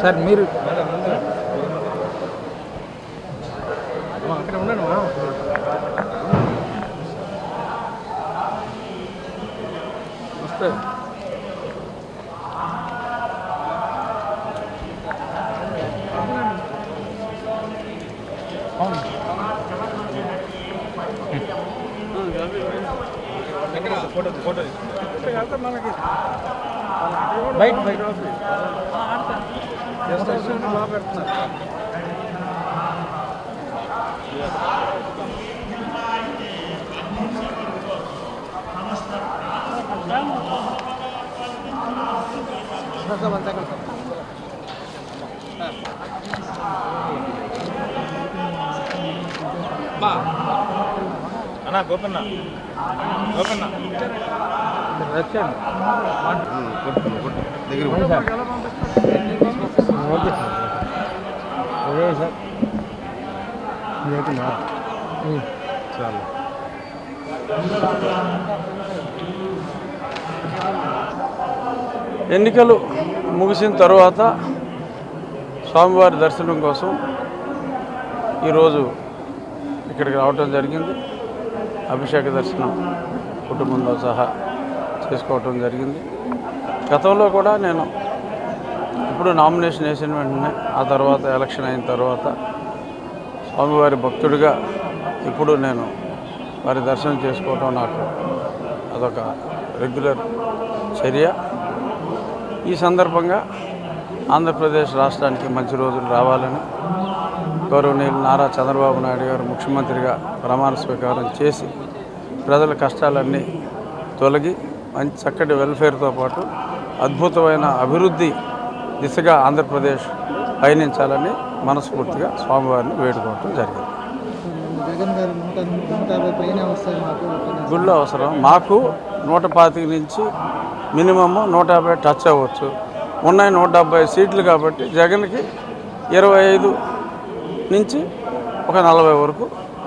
Sir మీరు అక్కడ ఉండండి వస్తే ఫోటో మనకి బయట బాగా పెడుతున్నారు. అన్నా గోపన్న వచ్చాను దగ్గర ఓకే సార్ అదే సార్ చాలా ఎన్నికలు ముగిసిన తర్వాత స్వామివారి దర్శనం కోసం ఈరోజు ఇక్కడికి రావటం జరిగింది. అభిషేక దర్శనం కుటుంబంతో సహా చేసుకోవటం జరిగింది. గతంలో కూడా నేను ఇప్పుడు నామినేషన్ వేసిన వెంటనే ఆ తర్వాత ఎలక్షన్ అయిన తర్వాత స్వామివారి భక్తుడిగా ఇప్పుడు నేను వారి దర్శనం చేసుకోవటం నాకు అదొక రెగ్యులర్ చర్య. ఈ సందర్భంగా ఆంధ్రప్రదేశ్ రాష్ట్రానికి మంచి రోజులు రావాలని గౌరవనీయులు నారా చంద్రబాబు నాయుడు గారు ముఖ్యమంత్రిగా ప్రమాణ స్వీకారం చేసి ప్రజల కష్టాలన్నీ తొలగి మంచి చక్కటి వెల్ఫేర్తో పాటు అద్భుతమైన అభివృద్ధి దిశగా ఆంధ్రప్రదేశ్ పయనించాలని మనస్ఫూర్తిగా స్వామివారిని వేడుకోవటం జరిగింది. గుళ్ళో అవసరం మాకు 125 నుంచి మినిమమ్ 150 టచ్ అవ్వచ్చు. ఉన్నాయి 170 సీట్లు కాబట్టి జగన్కి 25 నుంచి ఒక 40 వరకు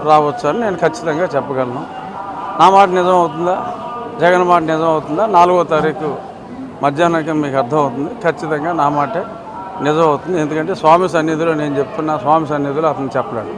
రావచ్చు అని నేను ఖచ్చితంగా చెప్పగలను. నా మాట నిజం అవుతుందా, జగన్ మాట నిజం అవుతుందా 4వ తారీఖు మధ్యాహ్నానికి మీకు అర్థమవుతుంది. ఖచ్చితంగా నా మాటే నిజం అవుతుంది. ఎందుకంటే స్వామి సన్నిధిలో నేను చెప్తున్నా, స్వామి సన్నిధిలో అతను చెప్పలేడు.